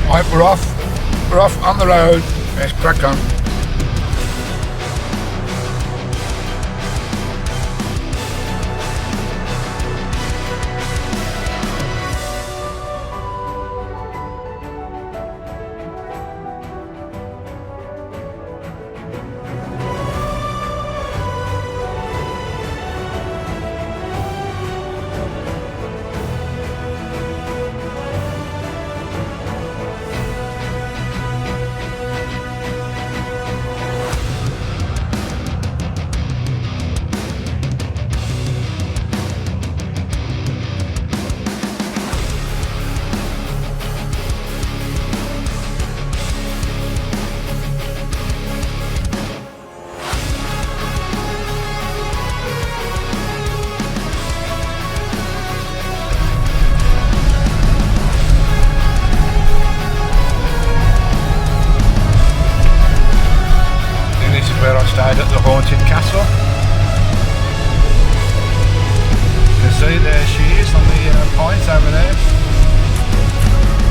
Right, we're off on the road. Let's crack on. At the haunted castle. You can see there she is on the point over there.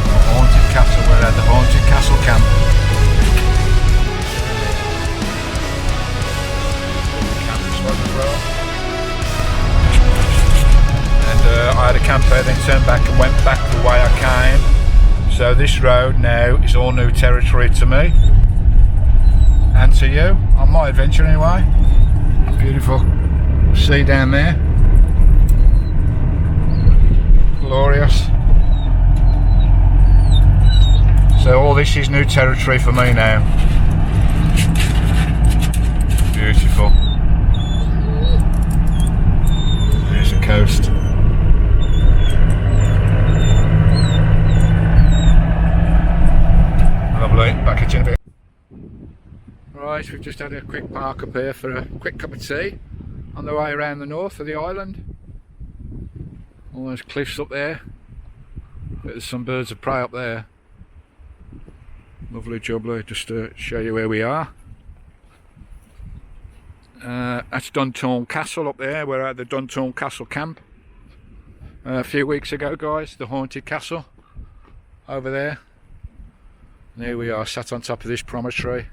The haunted castle, we're at the haunted castle camp. And I had a camper, then turned back and went back the way I came. So this road now is all new territory to me. And to you, on my adventure anyway. Beautiful sea down there. Glorious. So all this is new territory for me now. Beautiful. There's the coast. Lovely, back at you in a bit. Right, we've just had a quick park up here for a quick cup of tea on the way around the north of the island. All those cliffs up there. There's some birds of prey up there. Lovely jubbly, just to show you where we are. That's Duntorn Castle up there. We're at the Duntorn Castle camp. A few weeks ago, guys, the haunted castle over there. And here we are, sat on top of this promontory.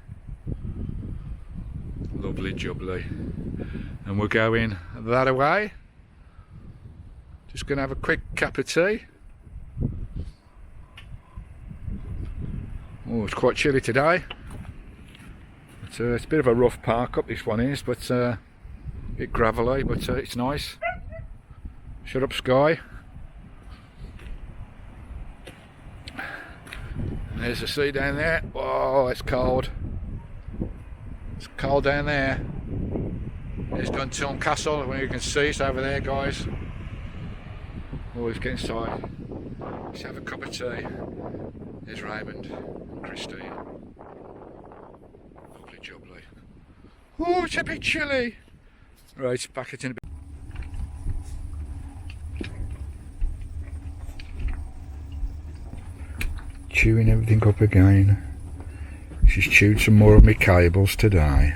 Lovely jubbly. And we're going that away. Just going to have a quick cup of tea. Oh, it's quite chilly today. It's a bit of a rough park up, this one is, but a bit gravelly, but it's nice. Shut up, Skye. There's the sea down there. Oh, it's cold. It's cold down there. There's Duntorn Castle, when you can see it's over there, guys. Oh, it's getting inside. Let's have a cup of tea. There's Raymond and Christine. Lovely jubbly. Oh, it's a bit chilly. Right, back it in a bit. Chewing everything up again. She's chewed some more of my cables today.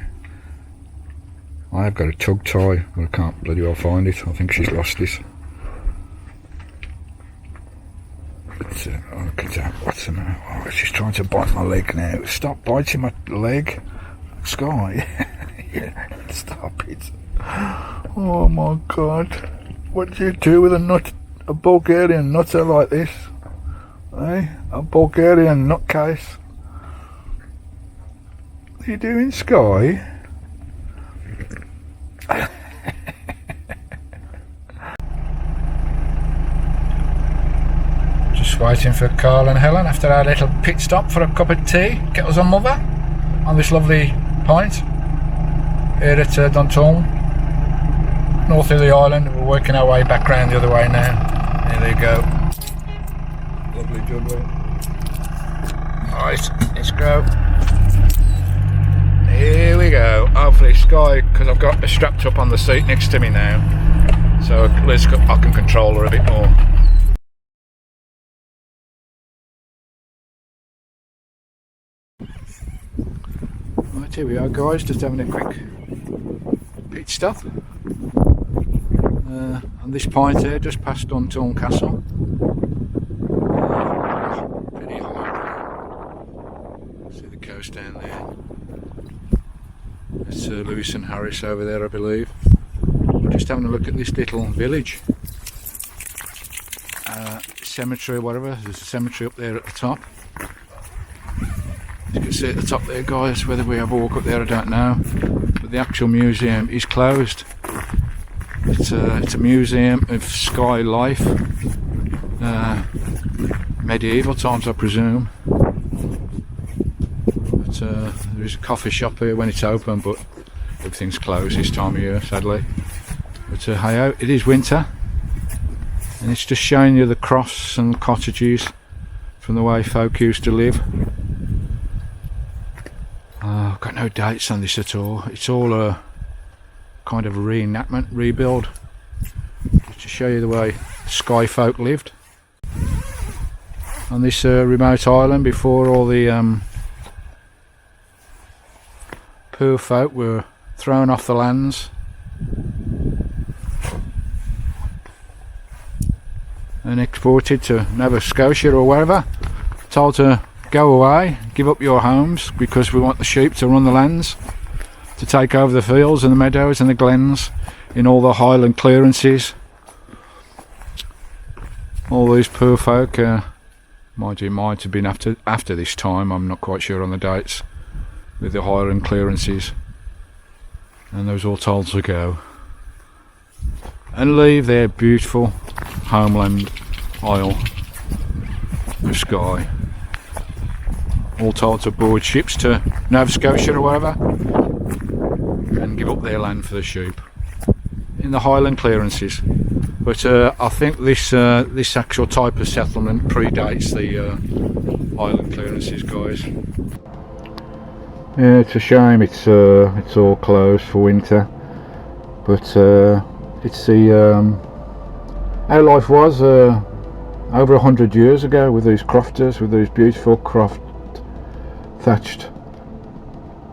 I've got a tug tie, but I can't bloody well find it. I think she's lost it. But, oh, look at that. What's the matter? Oh, she's trying to bite my leg now. Stop biting my leg. Skye. Yeah, stop it. Oh my god. What do you do with a Bulgarian nutter like this? Eh? A Bulgarian nutcase. What are you doing, Skye? Just waiting for Carl and Helen after our little pit stop for a cup of tea. Get us on mother on this lovely point here at Duntorn, north of the island. We're working our way back round the other way now. There you go. Lovely jubbly. Right, let's go. Here we go. Hopefully Skye, because I've got her strapped up on the seat next to me now, so at least I can control her a bit more. Right, here we are, guys, just having a quick pit stop on this point here, just past Duntorn Castle. Pretty high ground. Lewis and Harris over there, I believe. We're just having a look at this little village. Cemetry, whatever. There's a cemetery up there at the top. You can see at the top there, guys. Whether we have a walk up there, I don't know. But the actual museum is closed. It's a museum of Skye life, medieval times, I presume. But there is a coffee shop here when it's open, but everything's closed this time of year, sadly. But hey, it is winter, and it's just showing you the cross and cottages from the way folk used to live. I've got no dates on this at all. It's all a kind of reenactment, rebuild, just to show you the way Skye folk lived on this remote island before all the poor folk were thrown off the lands and exported to Nova Scotia or wherever, told to go away, give up your homes because we want the sheep to run the lands, to take over the fields and the meadows and the glens in all the highland clearances. All these poor folk, might have been after this time, I'm not quite sure on the dates, with the highland clearances, and they was all told to go and leave their beautiful homeland isle of Skye. All told to board ships to Nova Scotia or wherever and give up their land for the sheep in the highland clearances. But I think this actual type of settlement predates the highland clearances, guys. Yeah, it's a shame it's all closed for winter, but it's the how life was over 100 years ago with these crofters, with these beautiful croft thatched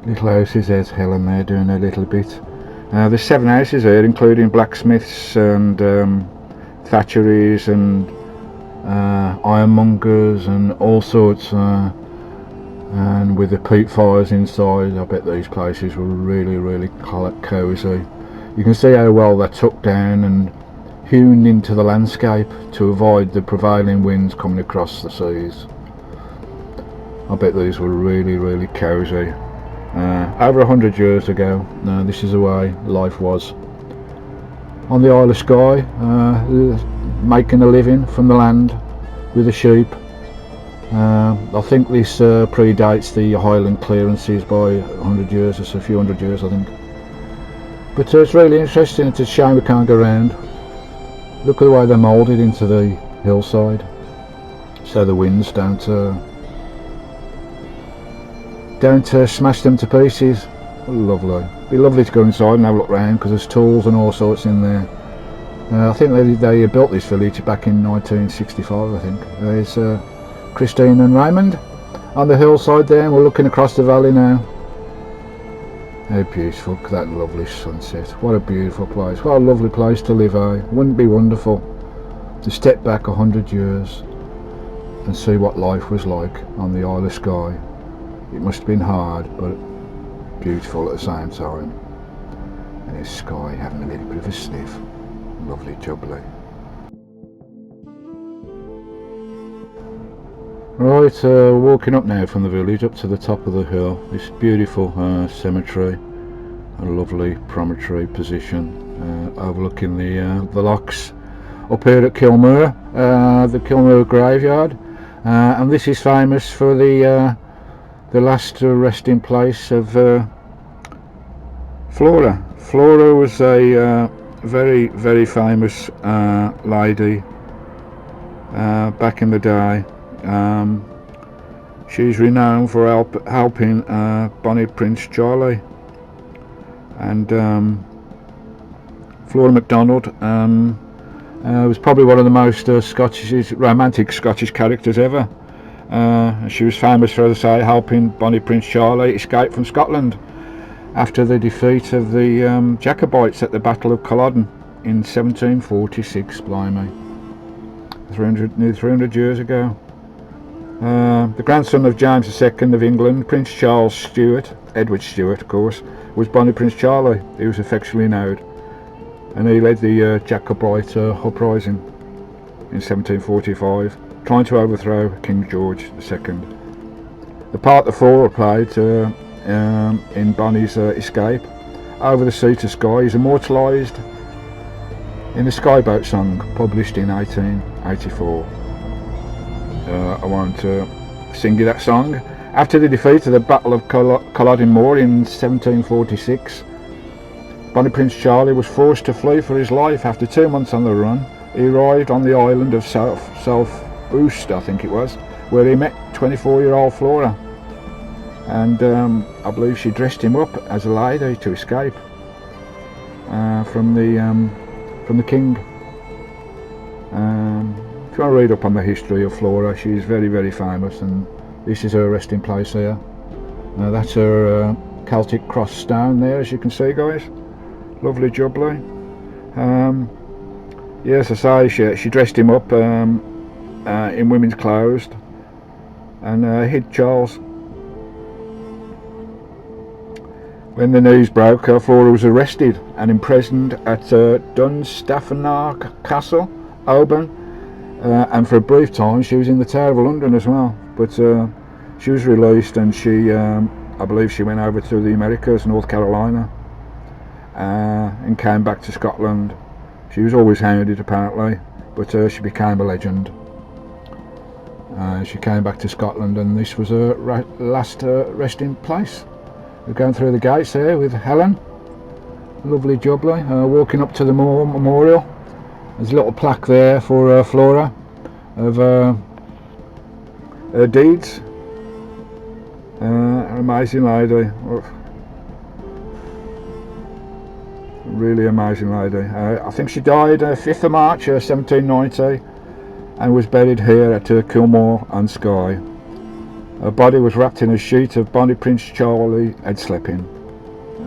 little houses. There's Helen there doing a little bit. There's 7 houses here, including blacksmiths and thatcheries and ironmongers and all sorts, and with the peat fires inside. I bet these places were really cosy. You can see how well they're tucked down and hewn into the landscape to avoid the prevailing winds coming across the seas. I bet these were really cosy. Over 100 years ago, this is the way life was on the Isle of Skye, making a living from the land with the sheep. I think this predates the highland clearances by 100 years, it's a few hundred years I think. But it's really interesting. It's a shame we can't go around. Look at the way they're moulded into the hillside, so the winds don't smash them to pieces. Lovely. It'd be lovely to go inside and have a look around because there's tools and all sorts in there. I think they built this village back in 1965, I think. There's Christine and Raymond on the hillside there, and we're looking across the valley now. How beautiful. Look at that lovely sunset. What a beautiful place. What a lovely place to live, eh? Wouldn't it be wonderful to step back 100 years and see what life was like on the Isle of Skye? It must have been hard, but beautiful at the same time. And there's Skye having a little bit of a sniff. Lovely jubbly. Right, walking up now from the village up to the top of the hill. This beautiful cemetery, a lovely promontory position overlooking the locks up here at Kilmuir, the Kilmuir graveyard, and this is famous for the last resting place of Flora. Flora was a very famous lady back in the day. She's renowned for helping Bonnie Prince Charlie, and Flora MacDonald was probably one of the most romantic Scottish characters ever. She was famous for, as I say, helping Bonnie Prince Charlie escape from Scotland after the defeat of the Jacobites at the Battle of Culloden in 1746. Blimey, nearly 300 years ago. The grandson of James II of England, Prince Charles Stuart, Edward Stuart of course, was Bonnie Prince Charlie, he was affectionately known, and he led the Jacobite uprising in 1745, trying to overthrow King George II. The part the Flora played in Bonnie's escape over the sea to Skye is immortalised in the Skye Boat song, published in 1884. I won't sing you that song. After the defeat of the Battle of Culloden Moor in 1746, Bonnie Prince Charlie was forced to flee for his life. After 2 months on the run, he arrived on the island of South Oost, I think it was, where he met 24-year-old Flora, and I believe she dressed him up as a lady to escape from the king. If you want to read up on the history of Flora, she is very, very famous, and this is her resting place here. That's her Celtic cross stone there, as you can see, guys. Lovely jubbly. Yes, I say, she dressed him up in women's clothes and hid Charles. When the news broke, Flora was arrested and imprisoned at Dunstafnark Castle, Oban, and for a brief time she was in the Tower of London as well. But she was released, and she, I believe she went over to the Americas, North Carolina, and came back to Scotland. She was always hounded apparently, but she became a legend. She came back to Scotland, and this was her last resting place. We're going through the gates there with Helen, lovely jubbly, walking up to the memorial. There's a little plaque there for Flora of her deeds. An amazing lady, really amazing lady. I think she died 5th of March 1790 and was buried here at Kilmuir on Skye. Her body was wrapped in a sheet of Bonnie Prince Charlie had slept in.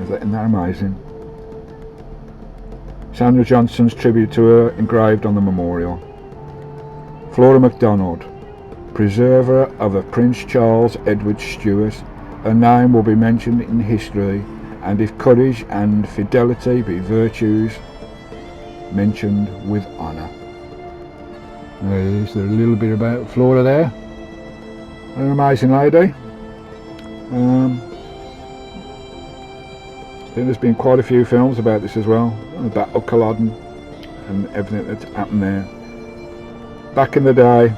Isn't that amazing? Samuel Johnson's tribute to her engraved on the memorial. Flora MacDonald, preserver of a Prince Charles Edward Stuart, her name will be mentioned in history, and if courage and fidelity be virtues, mentioned with honour. There's a little bit about Flora there. An amazing lady. I think there's been quite a few films about this as well, the Battle of Culloden and everything that's happened there. Back in the day,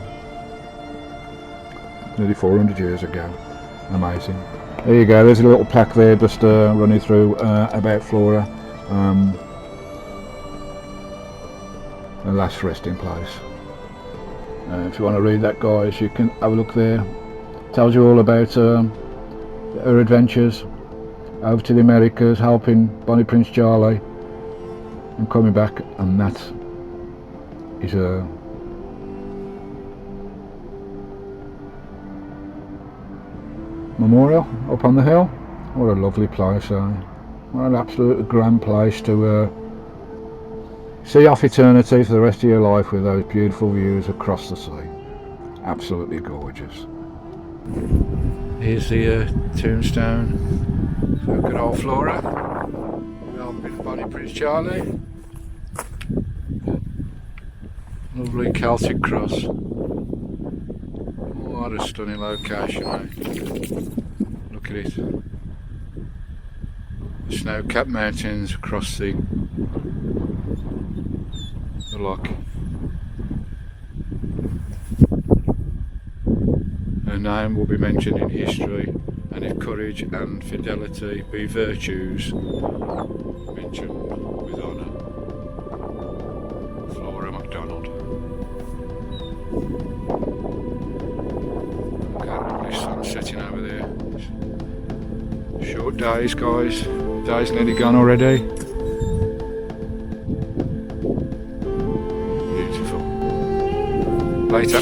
nearly 400 years ago. Amazing. There you go, there's a little plaque there just running through about Flora. Her last resting place. If you want to read that, guys, you can have a look there. Tells you all about her adventures over to the Americas, helping Bonnie Prince Charlie and coming back, and that is a memorial up on the hill. What a lovely place, what an absolute grand place to see off eternity for the rest of your life with those beautiful views across the sea. Absolutely gorgeous. Here's the tombstone for good old Flora, helping Bonnie Prince Charlie. Lovely Celtic cross. What a stunning location, eh? Look at it. The snow-capped mountains across the loch. Her name will be mentioned in history, and if courage and fidelity be virtues, mentioned with honour. Flora MacDonald. Look at the lovely sun setting over there. Short days, guys. The day's nearly gone already. Beautiful. Later.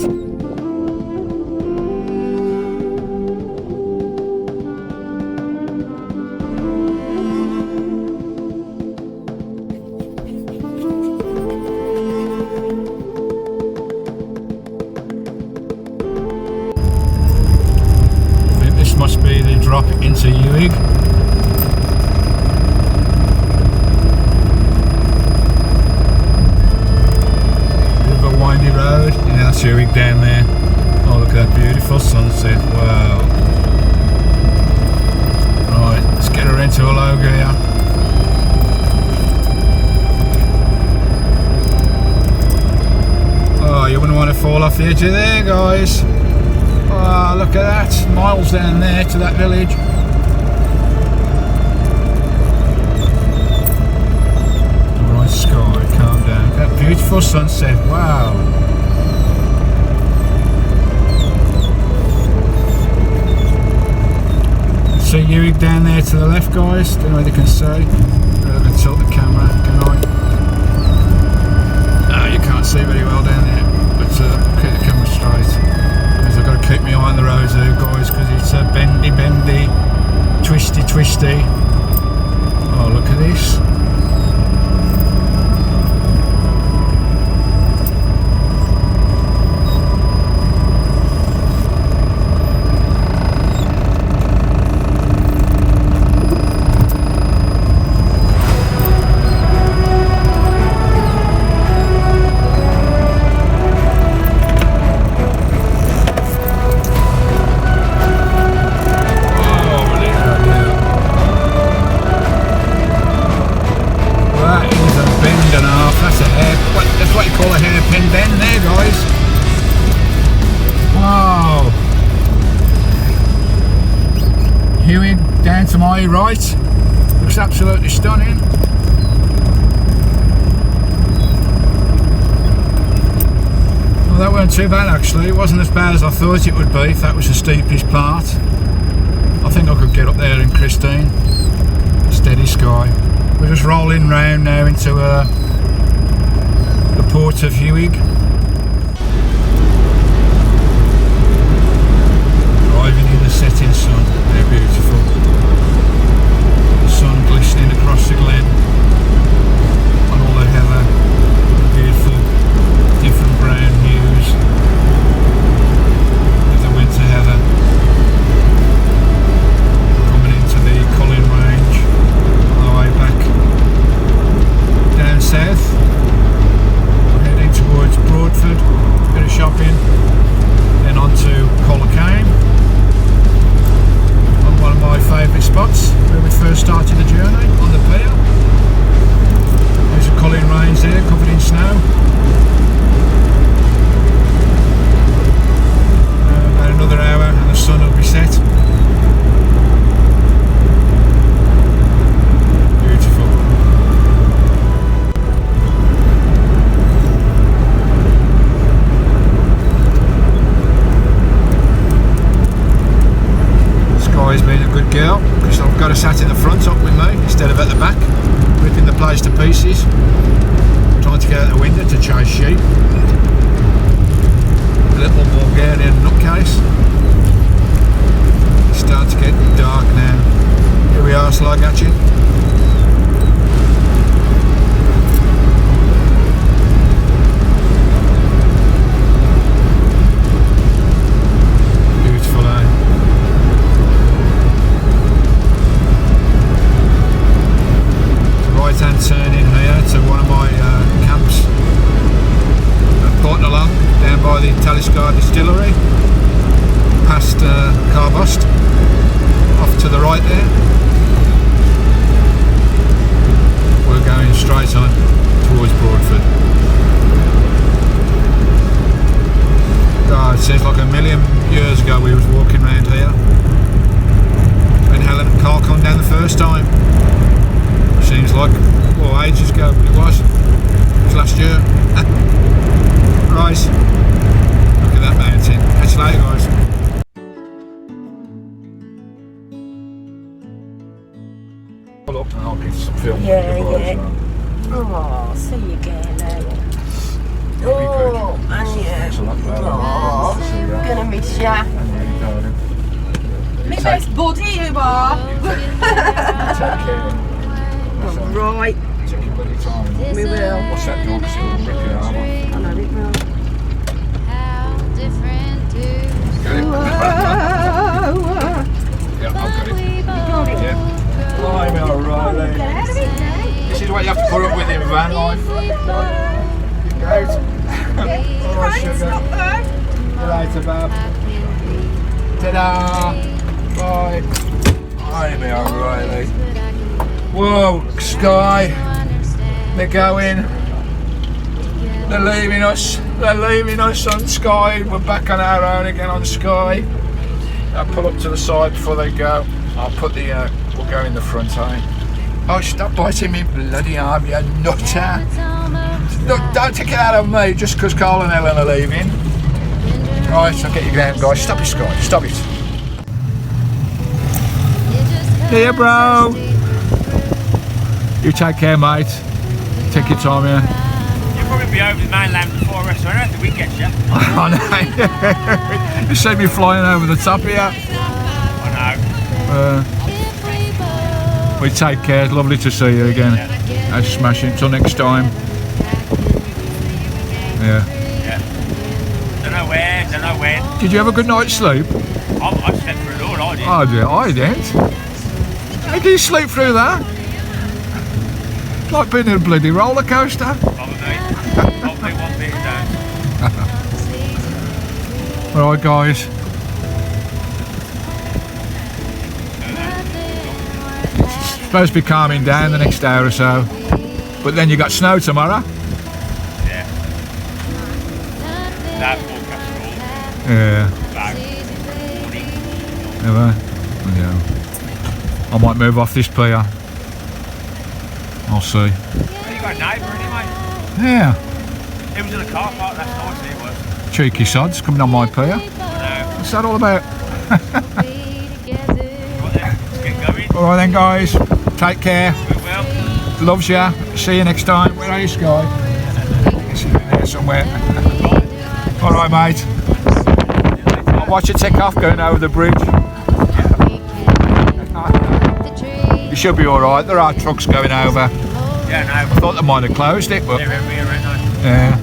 into Ewig. Bit of a windy road. Yeah, that's Ewig down there. Oh, look at that beautiful sunset. Wow. Right, let's get her into a low gear. Oh, you wouldn't want to fall off the edge of there, guys. Oh, look at that. Miles down there to that village. Alright, Skye, calm down. That beautiful sunset. Wow. See Ewig down there to the left, guys. Don't know whether you can see. I'm going to tilt the camera, can I? Oh, you can't see very well down there, but keep the camera straight. Because I've got to keep my eye on the road there, guys, because it's bendy, twisty. Oh, look at this. Down to my right, looks absolutely stunning. Well, that weren't too bad actually. It wasn't as bad as I thought it would be if that was the steepest part. I think I could get up there in Christine. Steady, Skye. We're just rolling round now into the port of Ewig. Driving in the setting sun, how beautiful. Sun glistening across the glen on all the heather, beautiful different brown hues of the winter heather. Coming into the Cullen range all the way back down south. We're heading towards Broadford, a bit of shopping, then on to Colacane. One of my favourite spots where we first started the journey on the pier. There's a Cullen range there covered in snow. About another hour and the sun will be set. Beautiful. Skye's been a good girl because I've got her sat in the front up with me instead of at the back, ripping the place to pieces, trying to get out the window to chase sheep. A little Bulgarian nutcase. It's starting to get dark now. Here we are, Slagachi. Beautiful, eh? Right hand turn in here to one of my camps at Portnalong, down by the Skye distillery, past Carbost, off to the right there. We're going straight on towards Broadford. God, it seems like a million years ago we was walking around here when Helen and Carl come down the first time. Seems like, well, ages ago, but it was last year. Right, look at that mountain. Catch you later, guys. I'll get some film. Yeah. Oh, see you again now. Oh, and yeah. Oh, gonna miss ya. My best buddy you are. Take care. Right. Take your bloody time. We will. What's that dog still ripping arm off? I know it will. How different do Got it? Yeah, I've got it. later, Bob. Ta-da! Bye. I'm O'Reilly. Whoa, Skye. They're going. They're leaving us. They're leaving us on Skye. We're back on our own again on Skye. I'll pull up to the side before they go. I'll put the, we'll go in the front, eh? Oh, stop biting me bloody arm, you nutter. Look, don't take it out of me just because Carl and Ellen are leaving. Right, I'll get you down, guys. Stop it, Skye. Stop it. Here, bro. You take care, mate. Take your time here. You'll probably be over the mainland before us, so I don't think we get you. I know. You see me flying over the top here. I know. We take care. It's lovely to see you again. That's smashing. Till next time. Yeah. Don't know where, don't know when. Did you have a good night's sleep? I slept through it all, I did. Oh dear, I didn't. How did you sleep through that? Like being in a bloody roller coaster. Probably one bit down. Alright guys. It's supposed to be calming down the next hour or so. But then you got snow tomorrow. Yeah. That forecast all. Yeah. About 40. Never. Yeah. I might move off this pier. I'll see. Well, you got a neighbour anyway. Yeah. He was in a car park last night, he was. Cheeky sods coming on my pier. What's that all about? Right then, let's get going. Alright then guys. Take care. We will. Loves ya. See you next time. Where are you, Skye? It's in there somewhere. Alright mate. I'll watch you take off going over the bridge. You should be alright. There are trucks going over. Yeah, no. I thought they might have closed it, but They're everywhere right now. yeah.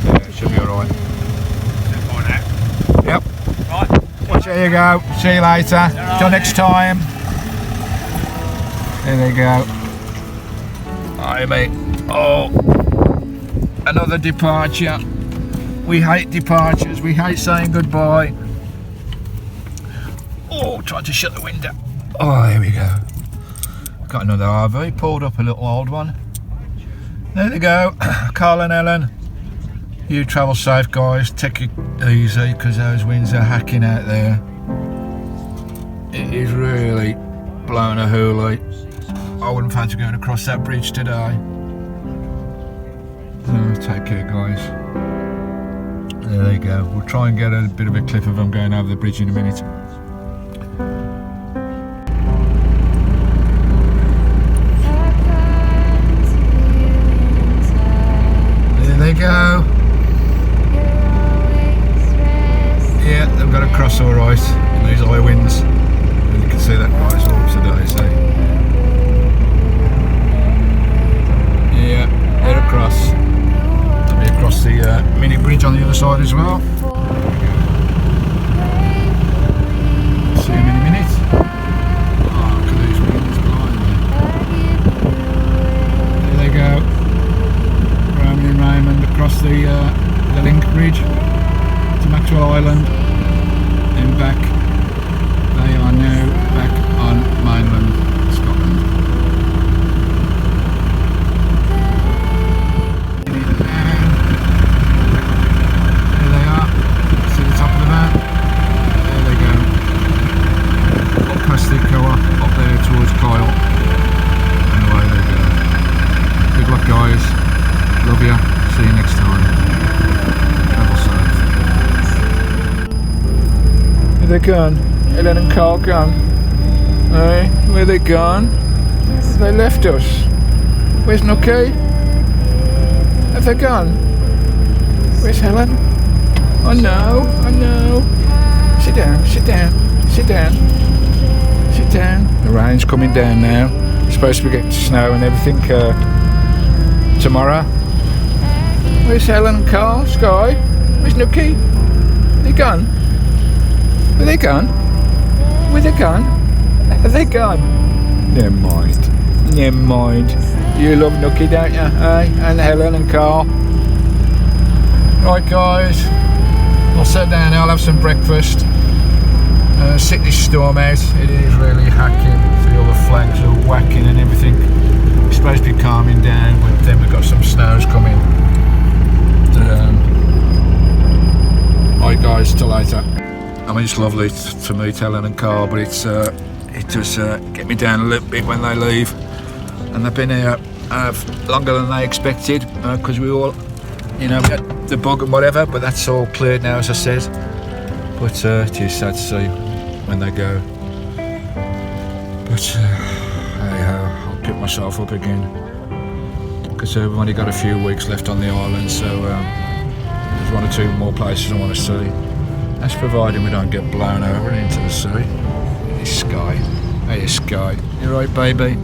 Yeah, it should be alright. Just going out. Yep. Right. Well, there you go. See you later. Till next time. There they go. Hi mate. Oh, another departure. We hate departures. We hate saying goodbye. Oh, tried to shut the window. Oh, here we go. Got another RV. Pulled up a little old one. There they go. Carl and Ellen. You travel safe, guys. Take it easy because those winds are hacking out there. It is really blowing a hoolie. I wouldn't fancy going across that bridge today. So take care, guys. There you go. We'll try and get a bit of a clip of them going over the bridge in a minute. There they go. Yeah, they've got to cross all right in these high winds. And you can see that guy's all today, see. Yeah, they're across. They'll be across the mini bridge on the other side as well. See them in a minute. Oh, look at these winds behind me. There they go. Roman and Raymond across the link bridge to Maxwell Island. Then back. They are now back on mainland Scotland. There they are. See the top of the van? There they go. Up past the co-op, up there towards Kyle. And away they go. Good luck guys. Love you. See you next time. Travel safe. Where they gone? Ellen and Carl gone? Hey, where they gone? They left us. Where's Nookie? Have they gone? Where's Helen? Oh no, oh no. Sit down, sit down, sit down. Sit down. The rain's coming down now. It's supposed to be getting snow and everything tomorrow. Where's Helen and Carl? Skye? Where's Nookie? They gone? Where they gone? Where they gone? Are they gone? Never mind. Never mind. You love Nookie, don't you? Eh? And Helen and Carl. Right guys, I'll sit down now, I'll have some breakfast, sit this storm out. It is really hacking, see all the flags are whacking and everything. It's supposed to be calming down, but then we've got some snows coming. Right guys, till later. I mean, it's lovely to meet Helen and Carl, but it does get me down a little bit when they leave. And they've been here longer than they expected, because we all, you know, we had the bug and whatever, but that's all cleared now, as I said. But it is sad to see when they go. But anyhow, I'll pick myself up again, because we've only got a few weeks left on the island, so there's 1 or 2 more places I want to see. That's providing we don't get blown over into the sea. It's Skye. Hey, Skye. You right, baby?